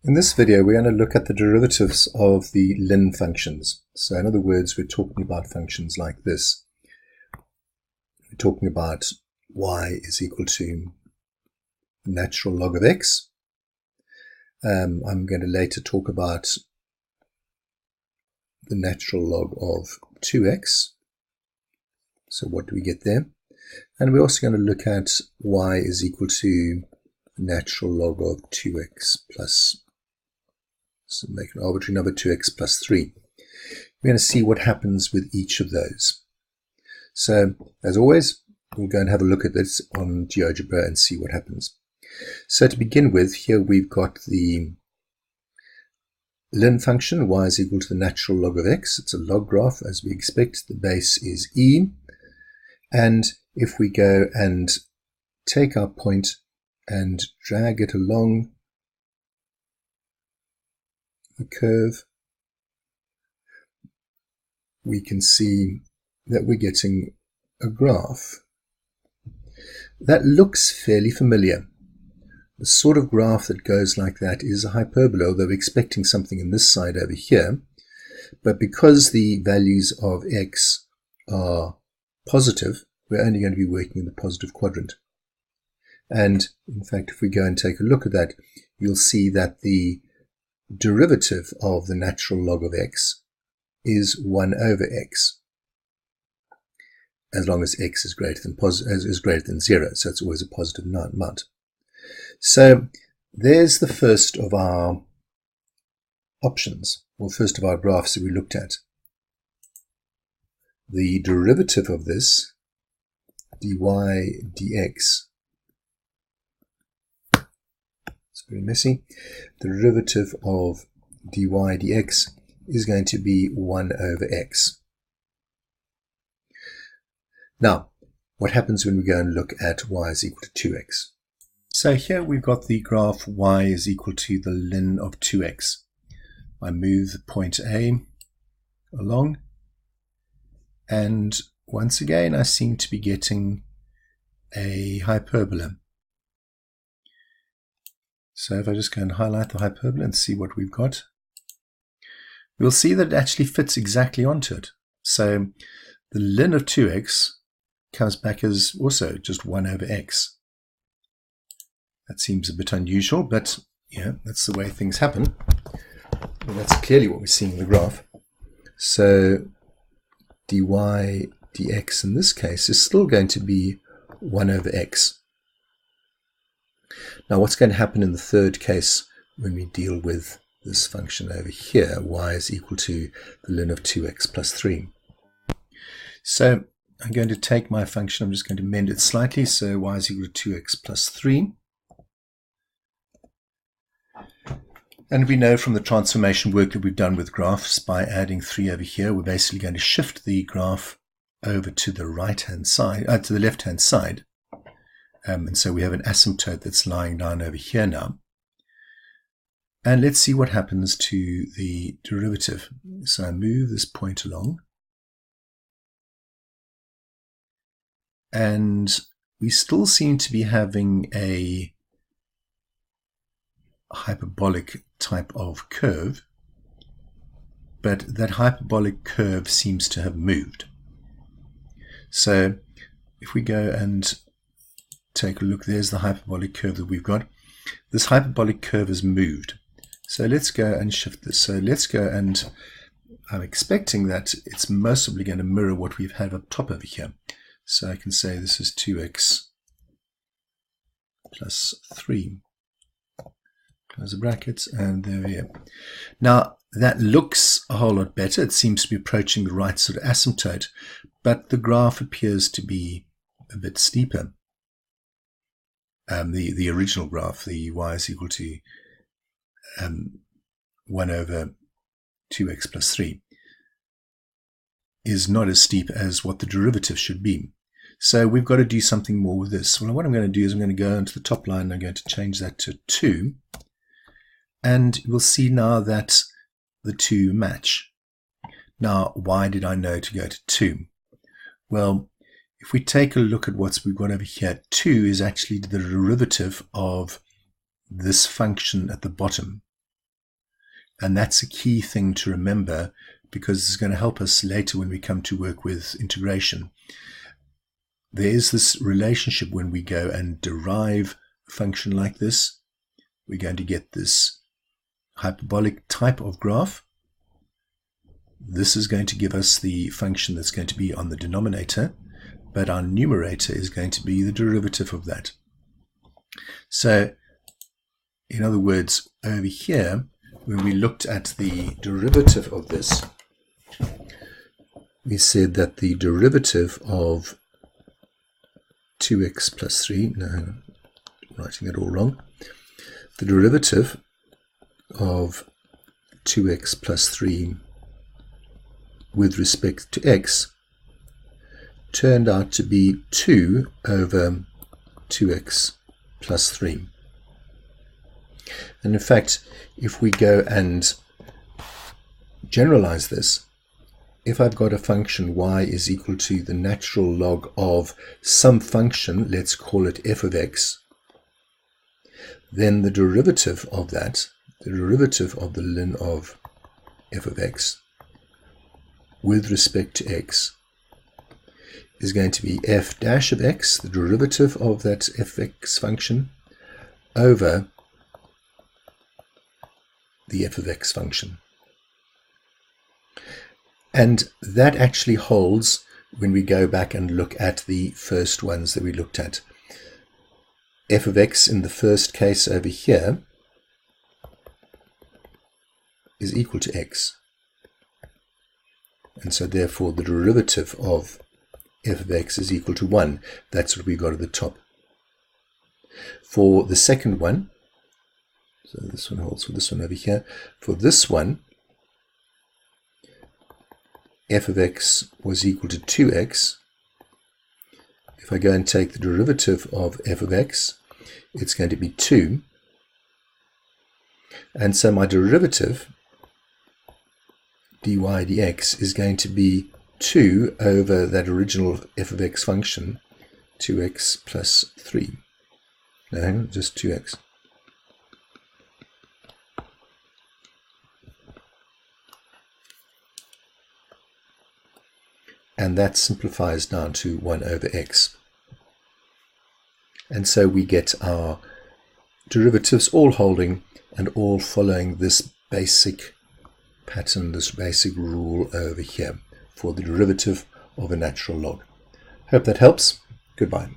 In this video, we're going to look at the derivatives of the Lin functions. So in other words, we're talking about functions like this. We're talking about y is equal to the natural log of x. I'm going to later talk about the natural log of 2x. So what do we get there? And we're also going to look at y is equal to the natural log of 2x plus, so make an arbitrary number, 2x plus 3. We're going to see what happens with each of those. So, as always, we'll go and have a look at this on GeoGebra and see what happens. So to begin with, here we've got the Lin function, y is equal to the natural log of x. It's a log graph, as we expect. The base is e. And if we go and take our point and drag it along the curve, we can see that we're getting a graph that looks fairly familiar. The sort of graph that goes like that is a hyperbola, although we're expecting something in this side over here. But because the values of x are positive, we're only going to be working in the positive quadrant. And in fact, if we go and take a look at that, you'll see that the derivative of the natural log of x is 1 over x, as long as x is greater than 0, so it's always a positive amount. So there's the first of our options, or first of our graphs that we looked at. The derivative of this, dy dx, it's very messy. The derivative of dy dx is going to be 1 over x. Now, what happens when we go and look at y is equal to 2x? So here we've got the graph y is equal to the ln of 2x. I move the point A along, and once again I seem to be getting a hyperbola. So if I just go and highlight the hyperbola and see what we've got, we'll see that it actually fits exactly onto it. So the ln of 2x comes back as also just 1 over x. That seems a bit unusual, but yeah, that's the way things happen. And that's clearly what we're seeing in the graph. So dy dx in this case is still going to be 1 over x. Now what's going to happen in the third case when we deal with this function over here, y is equal to the ln of 2x plus 3. So I'm going to take my function, I'm just going to mend it slightly, so y is equal to 2x plus 3. And we know from the transformation work that we've done with graphs, by adding 3 over here, we're basically going to shift the graph over to the right-hand side, to the left-hand side. And so we have an asymptote that's lying down over here now. And let's see what happens to the derivative. So I move this point along. And we still seem to be having a hyperbolic type of curve, but that hyperbolic curve seems to have moved. So if we go and take a look, there's the hyperbolic curve that we've got. This hyperbolic curve has moved. So let's go and shift this. So let's go, and I'm expecting that it's most probably going to mirror what we've had up top over here. So I can say this is 2x plus 3. Close the brackets, and there we go. Now, that looks a whole lot better. It seems to be approaching the right sort of asymptote, but the graph appears to be a bit steeper. The original graph, the y is equal to 1 over 2x plus 3, is not as steep as what the derivative should be. So we've got to do something more with this. Well, what I'm going to do is I'm going to go into the top line and I'm going to change that to 2. And we'll see now that the 2 match. Now, why did I know to go to 2? Well, if we take a look at what we've got over here, 2 is actually the derivative of this function at the bottom. And that's a key thing to remember, because it's going to help us later when we come to work with integration. There is this relationship when we go and derive a function like this. We're going to get this hyperbolic type of graph. This is going to give us the function that's going to be on the denominator, but our numerator is going to be the derivative of that. So, in other words, over here, when we looked at the derivative of this, we said that the derivative of 2x plus 3, no, I'm writing it all wrong. The derivative of 2x plus 3 with respect to x turned out to be 2 over 2x plus 3. And in fact, if we go and generalize this, if I've got a function y is equal to the natural log of some function, let's call it f of x, then the derivative of that, the derivative of the ln of f of x with respect to x, is going to be f dash of x, the derivative of that fx function, over the f of x function. And that actually holds when we go back and look at the first ones that we looked at. F of x in the first case over here is equal to x. And so therefore the derivative of f of x is equal to 1. That's what we got at the top. For the second one, so this one holds for this one over here. For this one, f of x was equal to 2x. If I go and take the derivative of f of x, it's going to be 2. And so my derivative, dy dx, is going to be 2 over that original f of x function, 2x plus 3. No, hang on, just 2x. And that simplifies down to 1 over x. And so we get our derivatives all holding and all following this basic pattern, this basic rule over here for the derivative of a natural log. Hope that helps. Goodbye.